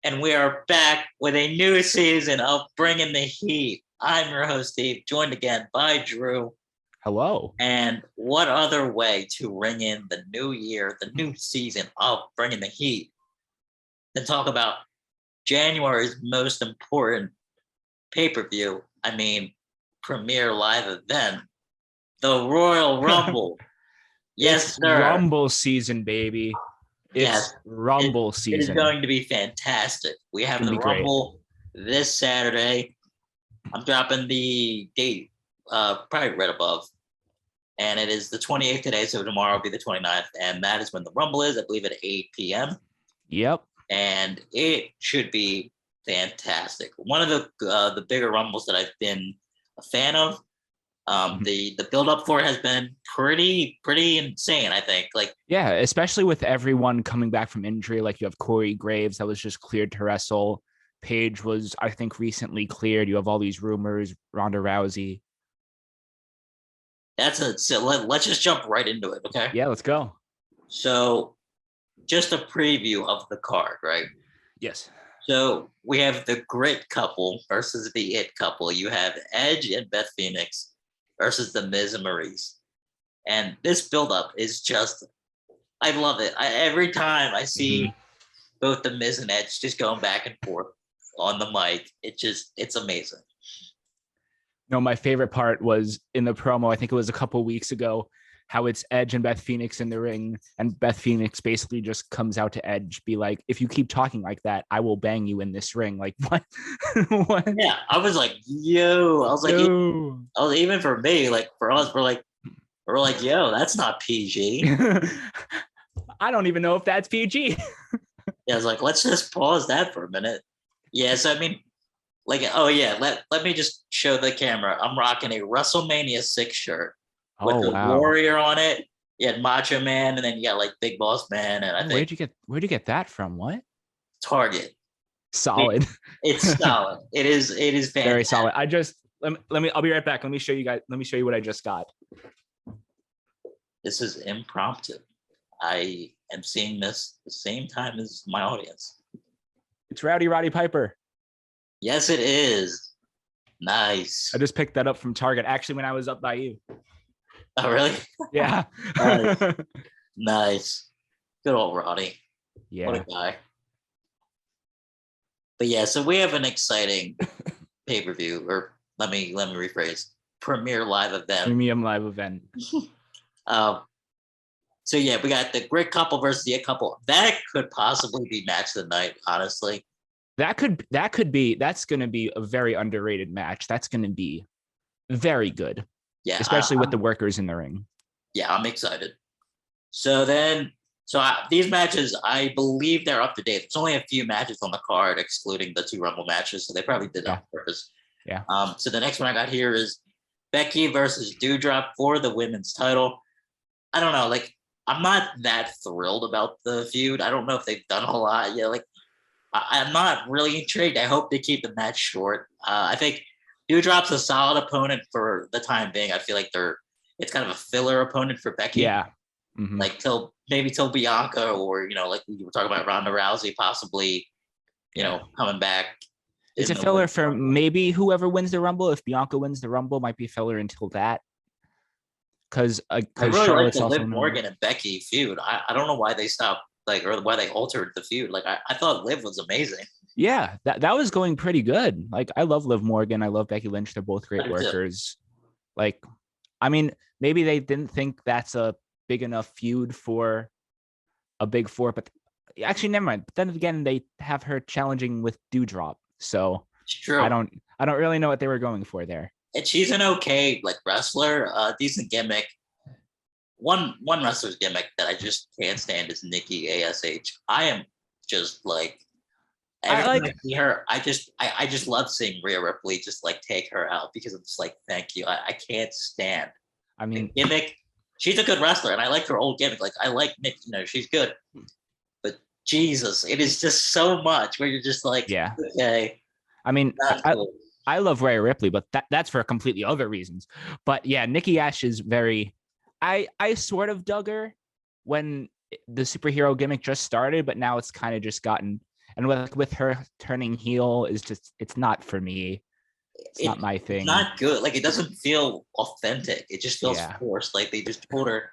and we are back with a new season of Bringing the Heat. I'm your host, Steve, joined again by Drew. Hello. And what other way to ring in the new year, the new season of Bringing the Heat, than talk about January's most important pay-per-view, premier live event, the Royal Rumble. Yes, It's sir. Rumble season, baby. It's Rumble season. It is going to be fantastic. We have the Rumble this Saturday. I'm dropping the date probably right above. And it is the 28th today, so tomorrow will be the 29th. And that is when the Rumble is, I believe, at 8 p.m. Yep. And it should be fantastic. One of the bigger Rumbles that I've been a fan of. The build-up for it has been pretty insane, I think. Yeah, especially with everyone coming back from injury. Like you have Corey Graves that was just cleared to wrestle. Paige was, I think, recently cleared. You have all these rumors, Ronda Rousey. So let's just jump right into it, okay? Yeah, let's go. So just a preview of the card, right? Yes. So we have the Grit couple versus the It couple. You have Edge and Beth Phoenix versus the Miz and Maurice. And this build-up is just, I love it. Every time I see both the Miz and Edge just going back and forth on the mic, it's amazing. No, my favorite part was in the promo, I think it was a couple weeks ago, how it's Edge and Beth Phoenix in the ring, and Beth Phoenix basically just comes out to Edge, be like, if you keep talking like that, I will bang you in this ring. Like, what? What? Yeah, I was like, yo. I was like, yo. Even for me, like for us, we're like, yo, that's not PG. I don't even know if that's PG. Yeah, I was like, let's just pause that for a minute. Yeah, so I mean, like, oh yeah, let me just show the camera. I'm rocking a WrestleMania 6 shirt with the Warrior on it. You had Macho Man, and then you got like Big Boss Man, and I think where'd you get that from? What? Target. Solid. It's solid. It is fantastic. Very solid. I just let me. I'll be right back. Let me show you guys. Let me show you what I just got. This is impromptu. I am seeing this the same time as my audience. It's Roddy Piper. Yes, it is. Nice. I just picked that up from Target. Actually, when I was up by you. Oh, really? Yeah. Nice. Good old Roddy. Yeah. What a guy. But yeah, so we have an exciting pay-per-view, or let me rephrase, premium live event. So yeah, we got the Grit couple versus the It couple. That could possibly be match of the night, honestly. That's going to be a very underrated match. That's going to be very good. Yeah. Especially with the workers in the ring. Yeah, I'm excited. So these matches, I believe they're up to date. There's only a few matches on the card, excluding the 2 Rumble matches. So they probably did that on purpose. Yeah. So the next one I got here is Becky versus Doudrop for the women's title. I don't know. Like, I'm not that thrilled about the feud. I don't know if they've done a lot yet. Like, I'm not really intrigued. I hope they keep the match short. I think Doudrop's a solid opponent for the time being. I feel like it's kind of a filler opponent for Becky. Yeah. Mm-hmm. Like till Bianca, or like we were talking about Ronda Rousey possibly, coming back. It's a filler for maybe whoever wins the Rumble. If Bianca wins the Rumble, might be filler until that. Because I really like the Liv Morgan and Becky feud. I don't know why they stopped, or why they altered the feud. Like I thought Liv was amazing. Yeah, that was going pretty good. Like, I love Liv Morgan. I love Becky Lynch. They're both great workers. Like, I mean, maybe they didn't think that's a big enough feud for a Big Four, but actually, never mind. But then again, they have her challenging with Doudrop. So it's true. I don't really know what they were going for there. And she's an okay wrestler, decent gimmick. One wrestler's gimmick that I just can't stand is Nikki ASH. I am just like, every time I see her, I just love seeing Rhea Ripley just take her out, because I'm just like, thank you. I can't stand. I mean, the gimmick. She's a good wrestler, and I like her old gimmick. Like, I like Nick. She's good. But Jesus, it is just so much where you're just like, yeah, okay. I mean, I love Rhea Ripley, but that's for completely other reasons. But yeah, Nikki Ash is very. I sort of dug her when the superhero gimmick just started, but now it's kind of just gotten. And with her turning heel is just, it's not for me. It's not my It's thing. not good. Like, it doesn't feel authentic. It just feels forced. Like, they just told her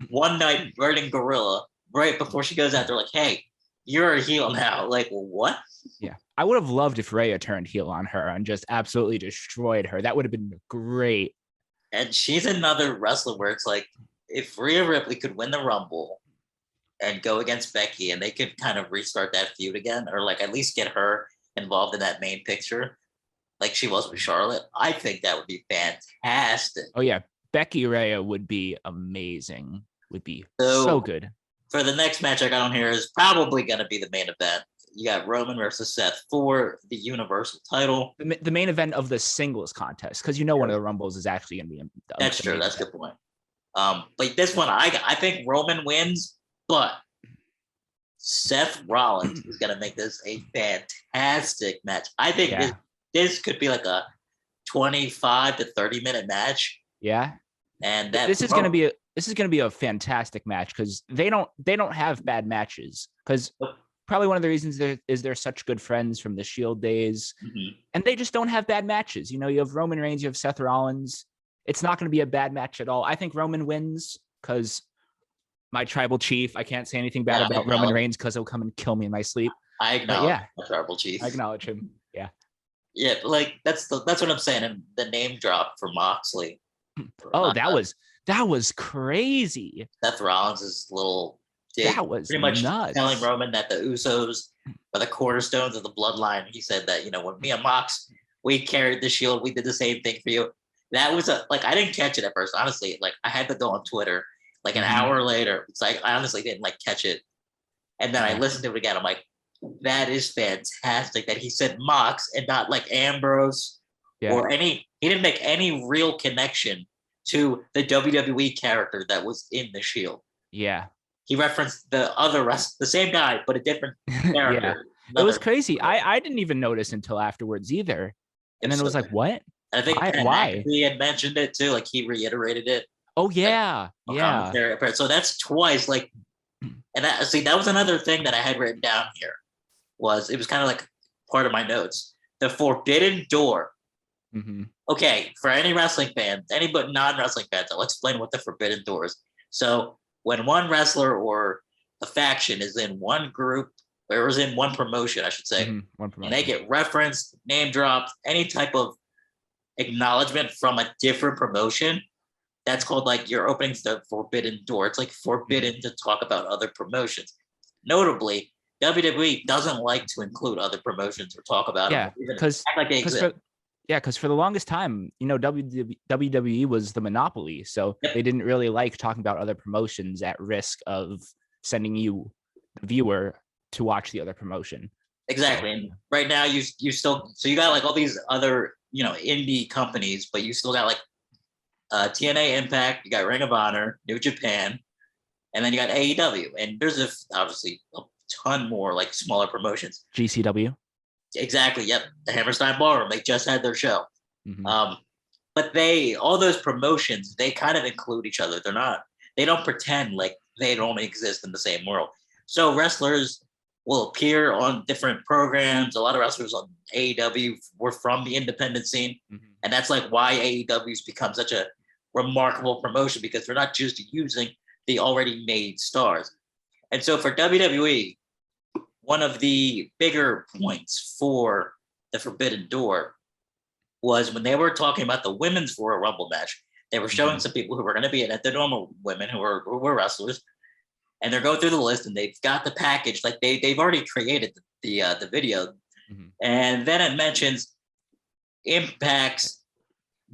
one night, Burning Gorilla, right before she goes out, they're like, hey, you're a heel now. Like, what? Yeah. I would have loved if Rhea turned heel on her and just absolutely destroyed her. That would have been great. And she's another wrestler where it's like, if Rhea Ripley could win the Rumble and go against Becky and they could kind of restart that feud again, or like at least get her involved in that main picture like she was with Charlotte, I think that would be fantastic. Oh yeah, Becky Rhea would be amazing. Would be so good. For the next match I got on here is probably going to be the main event. You got Roman versus Seth for the Universal title. The main event of the singles contest, because one of the Rumbles is actually going to be. That's true. That's a good point. But this one, I think Roman wins, but Seth Rollins is going to make this a fantastic match. I think this could be like a 25 to 30-minute match. Yeah. And this is going to be a fantastic match because they don't have bad matches, because probably one of the reasons they're such good friends from the Shield days, and they just don't have bad matches. You have Roman Reigns, you have Seth Rollins. It's not going to be a bad match at all. I think Roman wins because my tribal chief. I can't say anything bad about Roman Reigns because he'll come and kill me in my sleep. I acknowledge my tribal chief. I acknowledge him. Yeah. Yeah, but like that's what I'm saying. And the name drop for Moxley. Oh, that was crazy. Seth Rollins' little dig. That was pretty much nuts. Telling Roman that the Usos are the cornerstones of the bloodline. He said that, when me and Mox, we carried the Shield, we did the same thing for you. That was I didn't catch it at first, honestly. Like, I had to go on Twitter like an hour later. It's like, I honestly didn't catch it. And then I listened to it again. I'm like, that is fantastic that he said Mox and not like Ambrose or he didn't make any real connection to the WWE character that was in the Shield. Yeah. He referenced the same guy, but a different character. It was crazy. I didn't even notice until afterwards either. And then it was like, what? I think why? He had mentioned it too. Like, he reiterated it. Oh yeah. So that's twice. Like, and that was another thing that I had written down here. It was kind of like part of my notes. The Forbidden Door. Okay, for any wrestling fans, any but non-wrestling fans, I'll explain what the Forbidden Door is. So when one wrestler or a faction is in one group, or is in one promotion, I should say, and they get referenced, name dropped, any type of acknowledgement from a different promotion, that's called you're opening the Forbidden Door. It's like forbidden to talk about other promotions. Notably, WWE doesn't like to include other promotions or talk about them. Because for the longest time, WWE was the monopoly, so they didn't really like talking about other promotions at risk of sending you, the viewer, to watch the other promotion. Exactly. And right now, you got all these other indie companies, but you still got TNA Impact, you got Ring of Honor, New Japan, and then you got AEW, and there's obviously a ton more smaller promotions. GCW. Exactly. Yep. The Hammerstein Ballroom. They just had their show. But all those promotions, they kind of include each other. They don't pretend like they don't exist in the same world. So wrestlers will appear on different programs. A lot of wrestlers on AEW were from the independent scene. And that's why AEW's become such a remarkable promotion, because they're not just using the already made stars. And so for WWE, one of the bigger points for the Forbidden Door was when they were talking about the women's Royal Rumble match. They were showing some people who were going to be in it, the normal women who were wrestlers, and they're going through the list and they've got the package. They've already created the video, and then it mentions Impact's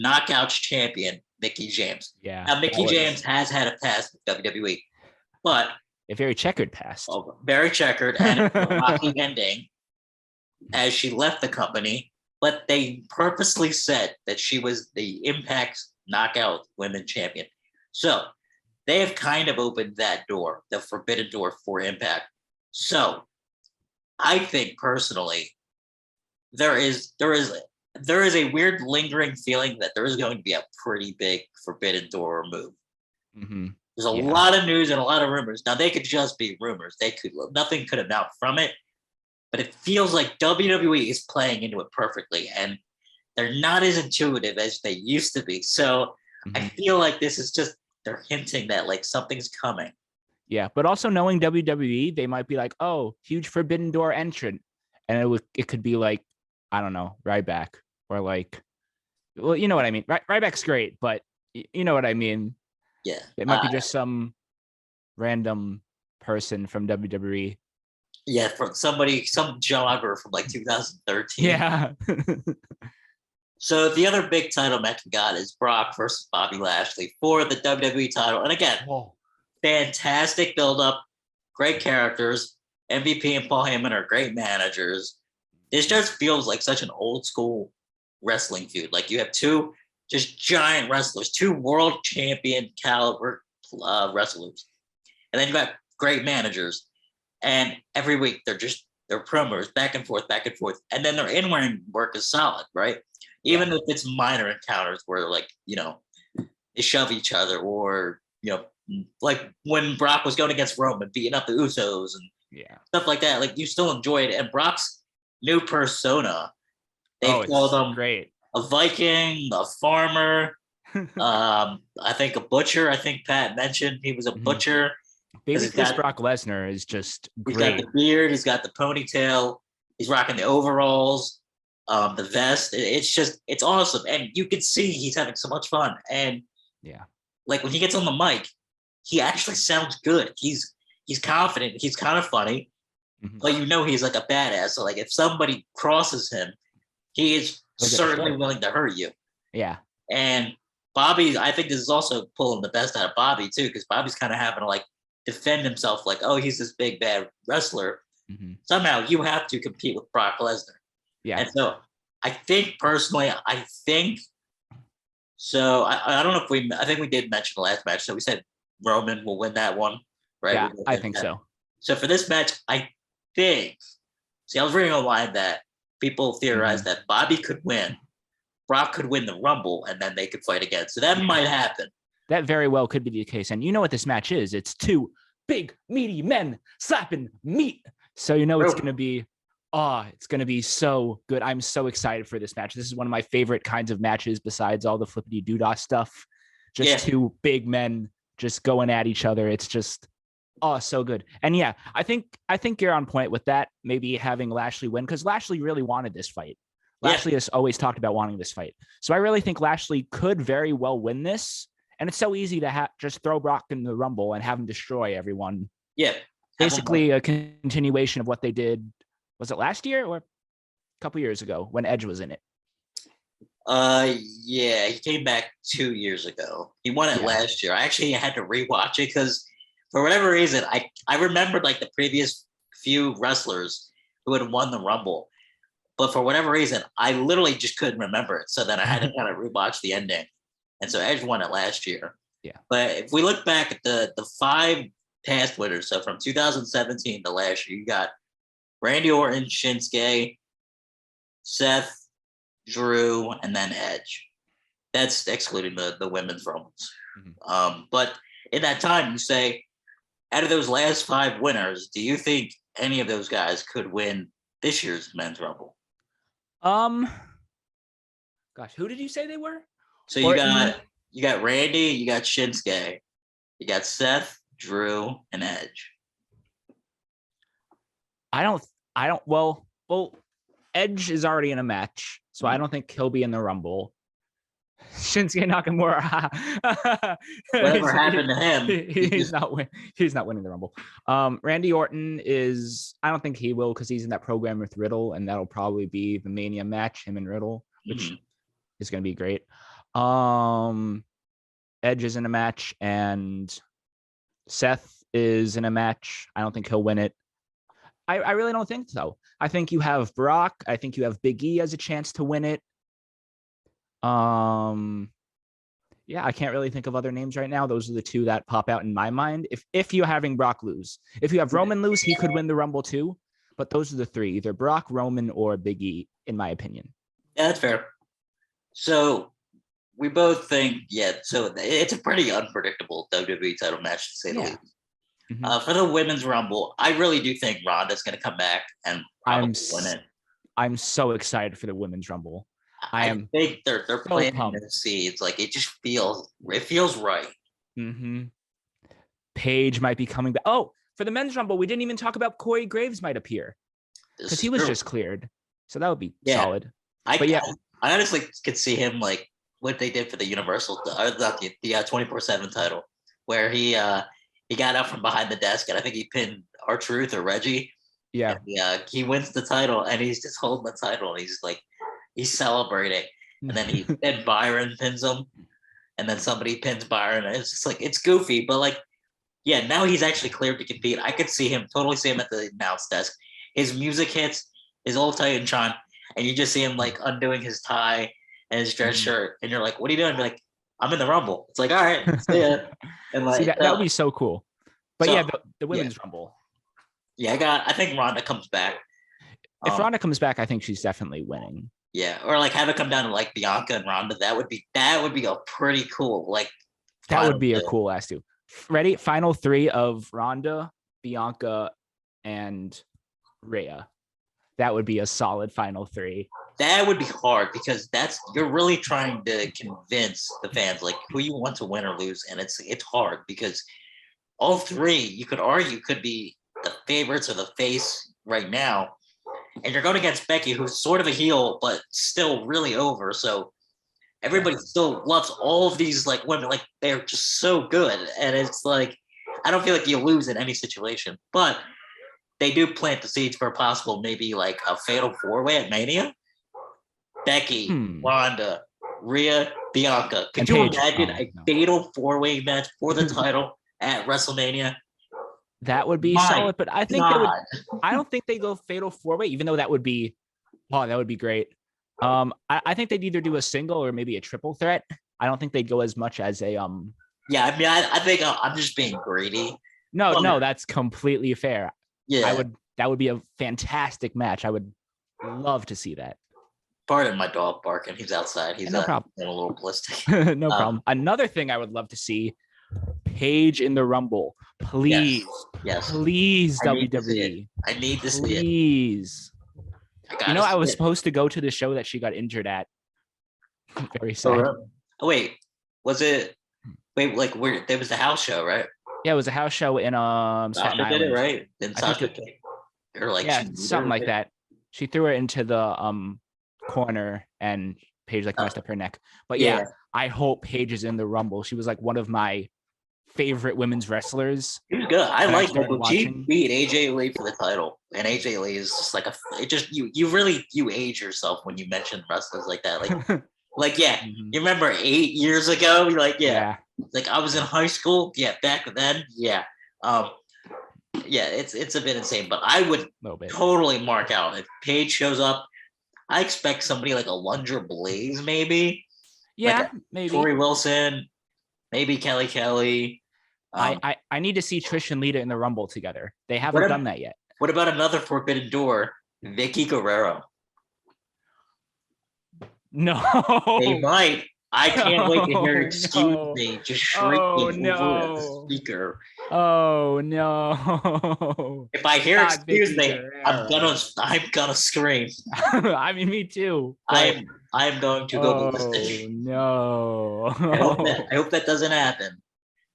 Knockouts champion Mickie James. Yeah. Now Mickie James has had a past with WWE, but a very checkered past. Very checkered, and a rocky ending as she left the company. But they purposely said that she was the Impact Knockout Women Champion. So they have kind of opened that door, the Forbidden Door for Impact. So I think personally, there is a weird lingering feeling that there is going to be a pretty big Forbidden Door move. There's a lot of news and a lot of rumors. Now, they could just be rumors. Nothing could come out from it. but it feels like WWE is playing into it perfectly, and they're not as intuitive as they used to be. So I Mhm. feel like this is just they're hinting that like something's coming. Yeah, but also knowing WWE, they might be like, "Oh, huge Forbidden Door entrant," and it could be like, I don't know, Ryback or like, well, you know what I mean. Ryback's great, but you know what I mean. Yeah, It might be just some random person from WWE. yeah, from somebody, some jogger from like 2013. Yeah. So the other big title match we got is Brock versus Bobby Lashley for the WWE title. And again, Oh. fantastic build up, great characters. MVP and Paul Heyman are great managers. This just feels like such an old school wrestling feud. Like you have two just giant wrestlers, two world champion caliber wrestlers, and then you got great managers. And every week they're promos back and forth, and then their in ring work is solid, right? Yeah. Even if it's minor encounters where like they shove each other, or like when Brock was going against Roman, beating up the Usos and Yeah. stuff like that. Like you still enjoy it. And Brock's new persona, Oh, they've called it's him great. a Viking, a farmer, I think a butcher. I think Pat mentioned he was a Mhm. butcher because Babyface Brock Lesnar is just he's got great. the beard, he's got the ponytail, he's rocking the overalls, the vest. It's awesome, and you can see he's having so much fun. And Yeah. like when he gets on the mic, he actually sounds good. He's confident. He's kind of funny, Mhm. but he's like a badass. So like if somebody crosses him, he is He'll get certainly destroyed. willing to hurt you. Yeah. And Bobby, I think this is also pulling the best out of Bobby too, because Bobby's kind of having to like defend himself, like, oh, he's this big bad wrestler. Mhm. Somehow you have to compete with Brock Lesnar. Yeah. And so I think personally, so. I don't know if I think we did mention the last match. So we said Roman will win that one, right? Yeah, I think so. So for this match, I think, see, I was reading online that people theorized that Bobby could win, Brock could win the Rumble, and then they could fight again. So that might happen. That very well could be the case. And you know what this match is? It's two big, meaty men slapping meat. So it's going to be, it's going to be so good. I'm so excited for this match. This is one of my favorite kinds of matches besides all the flippity doodah stuff. Just two big men just going at each other. It's just, so good. And yeah, I think you're on point with that. Maybe having Lashley win, because Lashley really wanted this fight. Lashley has always talked about wanting this fight. So I really think Lashley could very well win this. And it's so easy to just throw Brock in the Rumble and have him destroy everyone. Yeah. Basically a continuation of what they did. Was it last year or a couple years ago when Edge was in it? Yeah, he came back 2 years ago. He won it last year. I actually had to rewatch it because for whatever reason, I remembered like the previous few wrestlers who had won the Rumble. But for whatever reason, I literally just couldn't remember it. So then I had to kind of rewatch the ending. And so Edge won it last year. Yeah. But if we look back at the 5 past winners, so from 2017 to last year, you got Randy Orton, Shinsuke, Seth, Drew, and then Edge. That's excluding the women's Rumbles. But in that time, you say, out of those last 5 winners, do you think any of those guys could win this year's men's Rumble? Gosh, who did you say they were? So you got Randy, you got Shinsuke, you got Seth, Drew, and Edge. Well, Edge is already in a match, so I don't think he'll be in the Rumble. Shinsuke Nakamura. Whatever happened to him? He's not winning the Rumble. Randy Orton I don't think he will, because he's in that program with Riddle, and that'll probably be the Mania match, him and Riddle, which is going to be great. Edge is in a match, and Seth is in a match. I don't think he'll win it. I really don't think so. I think you have Brock. I think you have Big E as a chance to win it. Yeah, I can't really think of other names right now. Those are the 2 that pop out in my mind. If you're having Brock lose, if you have Roman lose, he could win the Rumble too. But those are the 3: either Brock, Roman, or Big E, in my opinion. Yeah, that's fair. So we both think, so it's a pretty unpredictable WWE title match, to say the least. Mhm. For the women's rumble, I really do think Ronda's going to come back and I'm probably win it. I'm so excited for the women's rumble. I I am think they're so planting pumped. the seeds. Like it feels right. Hmm. Paige might be coming back. Oh, for the men's rumble, we didn't even talk about Corey Graves might appear This because is he was true. just cleared, so that would be Yeah, solid. I But yeah, I honestly could see him like what they did for the Universal, not the 24/7 title, where he got out from behind the desk and I think he pinned R-Truth or Reggie. yeah. And he wins the title and he's just holding the title and he's like he's celebrating. And then then Byron pins him, and then somebody pins Byron. And it's just like it's goofy, but like yeah, now he's actually cleared to compete. I could totally see him at the announce desk. His music hits, his old Titantron, and you just see him like undoing his tie and his dress Mhm. shirt, and you're like, "What are you doing?" Like, I'm in the Rumble. It's like, all right, see ya. And See, like, that would be so cool. But so yeah, the yeah, women's rumble. yeah, I think Ronda comes back. If Um, Ronda comes back, I think she's definitely winning. yeah, or like have it come down to like Bianca and Ronda. That would be a pretty cool like That would final be a two. cool ass too. Ready? Final three of Ronda, Bianca, and Rhea. That would be a solid final three. That would be hard because you're really trying to convince the fans like who you want to win or lose, and it's hard because all three you could argue could be the favorites or the face right now, and you're going against Becky, who's sort of a heel but still really over. So Yeah. everybody still loves all of these like women, like they're just so good, and it's like I don't feel like you lose in any situation, but they do plant the seeds for a possible maybe like a fatal four way at Mania. Becky, Hmm. Ronda, Rhea, Bianca. Could And you Paige. imagine Oh a no. fatal four-way match for the title at WrestleMania? That would be My solid, but I think they would. God. I don't think they go fatal four way, even though that would be. Oh, that would be great. I think they'd either do a single or maybe a triple threat. I don't think they'd go as much as a Yeah, I mean, I think I'm just being greedy. No, But no, that's completely fair. I yeah, would. That would be a fantastic match. I would love to see that. pardon my dog barking. He's outside. And He's no problem. a little ballistic. No Um, problem. Another thing I would love to see Paige in the Rumble. yes, Please, yes. please, I need to see it. WWE. I need to see it. Please. I You gotta know, I see was it. supposed to go to the show that she got injured at. Very Oh, sad. really? Oh, wait, was it? Wait, like where there was the house show, right? Yeah, it was a house show in Staten Sasha did it, Island. right? Then I think Sasha it, kicked or like yeah, she beat her, something like right? that. She threw her into the corner and Paige like Uh, messed up her neck. But yeah, yeah, I hope Paige is in the Rumble. She was like one of my favorite women's wrestlers he was good. I when I like that. started When she watching. beat AJ Lee for the title, and AJ Lee is just like it just you really you age yourself when you mention wrestlers like that. Like yeah, Mhm. you remember 8 years ago? You're like yeah, Yeah, like I was in high school. Yeah, back then. Yeah, um, yeah, it's a bit insane, but I would a little bit. totally mark out if Paige shows up. I expect somebody like a Lunger Blaze, maybe like Yeah, a maybe. Tori Wilson, maybe Kelly. I need to see Trish and Lita in the Rumble together. They What haven't done that yet. what about another Forbidden Door, Vicky Guerrero? They No. might. I can't wait to hear Oh "Excuse no. Me" just Oh shrieking over the no. speaker. Oh no. If I hear Not "Excuse Vicky Me," Guerrero. I'm gonna scream. I mean, me too. But I am going to go oh ballistic. no. I hope that doesn't happen.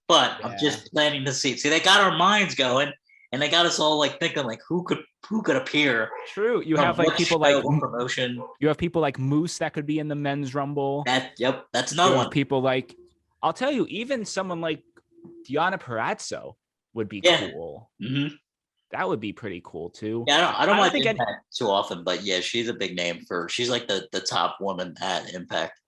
But I'm Yeah. just planning to see. See, they got our minds going, and they got us all like thinking like who could appear True. You from have like what people show, like what promotion. you have people like Moose that could be in the men's rumble. That's You another have one. people like I'll tell you, even someone like Deanna Parazzo would be Yeah. cool. Mm-hmm. That would be pretty cool too. Yeah, I don't I don't watch think any, Impact too often, but yeah, she's a big name she's like the top woman at Impact.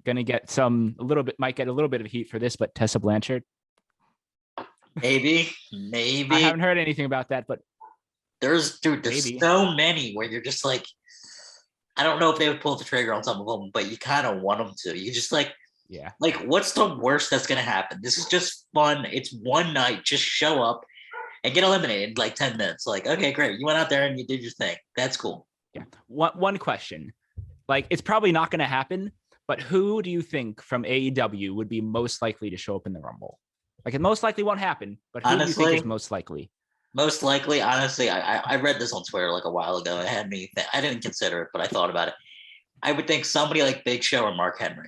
gonna get a little bit might get a little bit of heat for this, but Tessa Blanchard. Maybe, I maybe haven't heard anything about that, but there's maybe. so many where you're just like, I don't know if they would pull the trigger on some of them, but you kind of want them to. You just Yeah. like, what's the worst that's gonna happen? This is just fun. It's one night. Just show up and get eliminated in like 10 minutes. Like, okay, great. You went out there and you did your thing. That's cool. Yeah. One question. Like it's probably not gonna happen, but who do you think from AEW would be most likely to show up in the Rumble? Like it most likely won't happen, but who do you think is most likely? Most likely, honestly, I read this on Twitter like a while ago. It had me. I didn't consider it, but I thought about it. I would think somebody like Big Show or Mark Henry.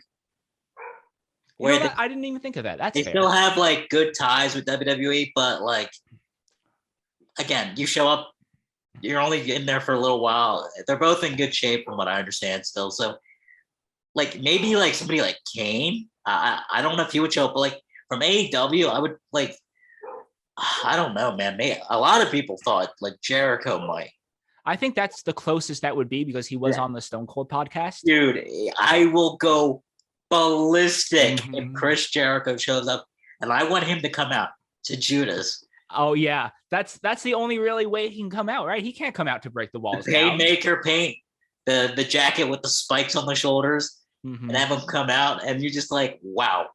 Where I didn't even think of that. That's they fair. Still have like good ties with WWE, but like again, you show up, you're only in there for a little while. They're both in good shape from what I understand still. So like maybe like somebody like Kane. I don't know if he would show up, but like from AEW, I would like. I don't know, man. A lot of people thought like Jericho might. I think that's the closest that would be because he was on the Stone Cold podcast. Dude, I will go ballistic if Chris Jericho shows up, and I want him to come out to Judas. Oh yeah, that's the only really way he can come out, right? He can't come out to break the walls. The Painmaker paint, the jacket with the spikes on the shoulders, and have him come out, and you're just like, wow.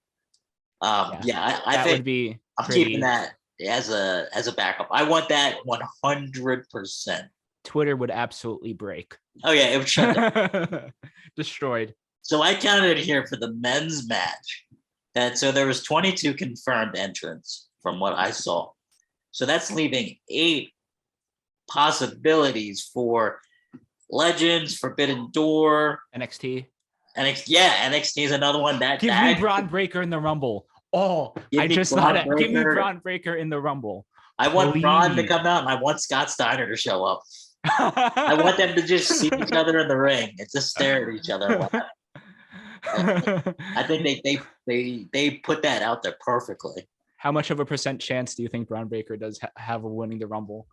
I think would be. I'm keeping that as a backup. I want that 100%. Twitter would absolutely break. Oh yeah, it would shut down. Destroyed. So I counted here for the men's match. So there was 22 confirmed entrants from what I saw. So that's leaving 8 possibilities for Legends, Forbidden Door, NXT. NXT is another one. Give me Braun Breaker in the Rumble. Oh, I just thought it. Give me Braun Breaker in the Rumble. I want Braun to come out, and I want Scott Steiner to show up. I want them to just see each other in the ring and just stare at each other. I think they put that out there perfectly. How much of a % chance do you think Braun Breaker does have of winning the Rumble?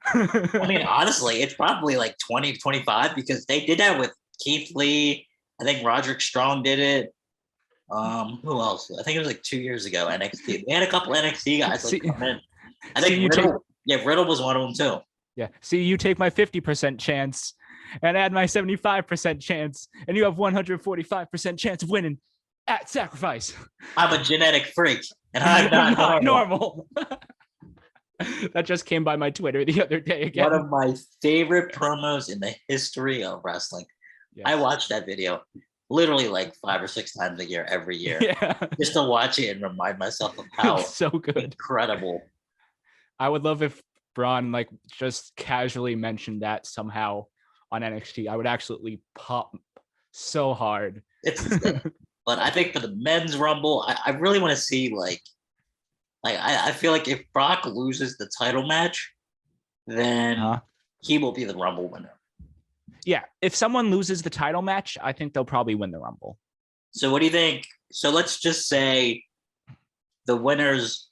I mean, honestly, it's probably like 20 to 25 because they did that with Keith Lee. I think Roderick Strong did it. Who else? I think it was like 2 years ago. NXT. They had a couple NXT guys come in. I think Riddle was one of them too. Yeah. See, you take my 50% chance and add my 75% chance, and you have 145% chance of winning at Sacrifice. I'm a genetic freak, and I'm not normal. That just came by my Twitter the other day again. One of my favorite promos in the history of wrestling. Yes. I watch that video literally like 5 or 6 times a year, every year, just to watch it and remind myself of how so good, incredible. I would love if Braun like just casually mentioned that somehow on NXT. I would absolutely pop so hard. But I think for the men's Rumble, I really want to see like I feel like if Brock loses the title match, then he will be the Rumble winner. Yeah, if someone loses the title match, I think they'll probably win the Rumble. So what do you think? So let's just say the winners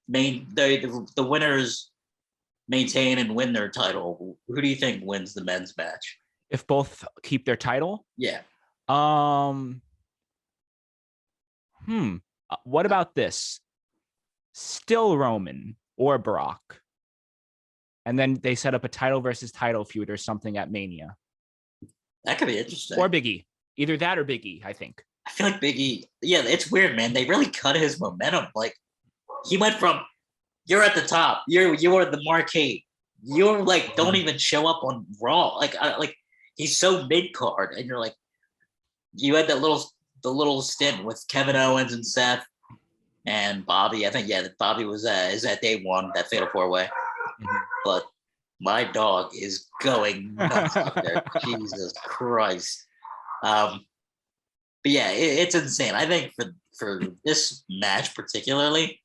the winners maintain and win their title. Who do you think wins the men's match? If both keep their title? Yeah. What about this? Still Roman or Brock. And then they set up a title versus title feud or something at Mania. That could be interesting. Or Big E. Either that or Big E, I think. I feel like Big E, yeah, it's weird, man. They really cut his momentum. Like, he went from, you're at the top. You are the marquee. You're like, don't even show up on Raw. Like he's so mid-card. And you're like, you had the little stint with Kevin Owens and Seth and Bobby. I think, Bobby is at day 1, that Fatal 4-Way. But my dog is going nuts out there. Jesus Christ. But yeah, it's insane. I think for this match particularly,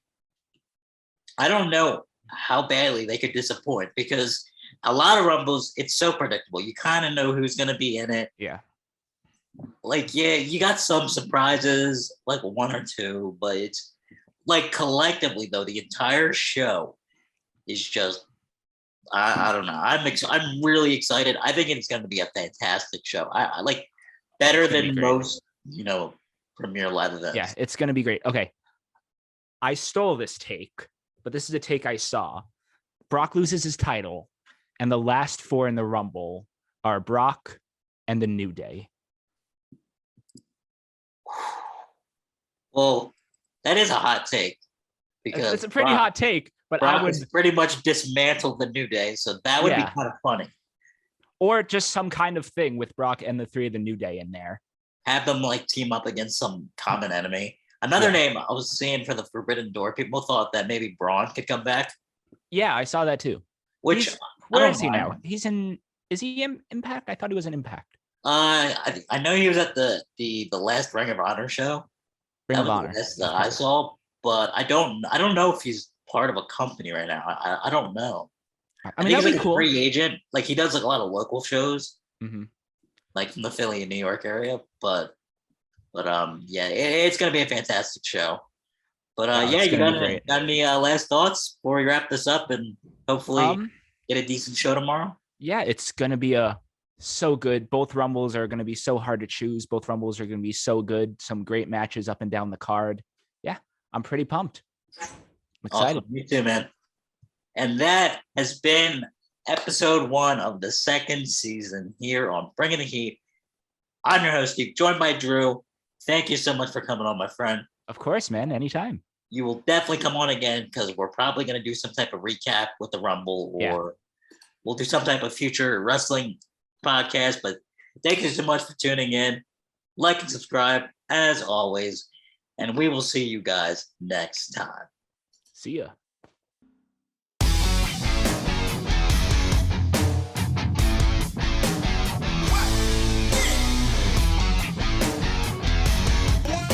I don't know how badly they could disappoint because a lot of Rumbles, it's so predictable. You kind of know who's going to be in it. Yeah. Like, yeah, you got some surprises, like 1 or 2, but it's like collectively, though, the entire show is just, I don't know. I'm really excited. I think it's going to be a fantastic show. I like better than most, premier live events. Yeah, it's going to be great. Okay. I stole this take, but this is a take I saw. Brock loses his title, and the last 4 in the Rumble are Brock and the New Day. Well, that is a hot take. Because it's a pretty hot take, but Brock I would pretty much dismantle the New Day, so that would be kind of funny. Or just some kind of thing with Brock and the 3 of the New Day in there. Have them like team up against some common enemy. Another Yeah. name I was seeing for the Forbidden Door, people thought that maybe Braun could come back, Yeah, I saw that too. which I Where don't is he mind. now? Is he in Impact? I thought he was in Impact. I know he was at the last Ring of Honor show. Ring That of was the Honor. last that I Okay. saw, but I don't know if he's part of a company right now. I don't know. I I mean, think he's that'd be like a cool. free agent. Like he does like a lot of local shows, Hmm. like from the Philly and New York area. But yeah, it's gonna be a fantastic show. But Oh, yeah, it's you gonna be got great. any last thoughts before we wrap this up and hopefully Um, get a decent show tomorrow? yeah, it's gonna be a so good. Both Rumbles are gonna be so hard to choose. Both Rumbles are gonna be so good. Some great matches up and down the card. Yeah, I'm pretty pumped. I'm Awesome, excited. me too, man. And that has been episode 1 of the 2nd season here on Bringing the Heat. I'm your host, Duke, joined by Drew. Thank you so much for coming on, my friend. Of course, man. Anytime. You will definitely come on again because we're probably going to do some type of recap with the Rumble Yeah. or we'll do some type of future wrestling podcast. But thank you so much for tuning in. Like and subscribe as always. And we will see you guys next time. See ya.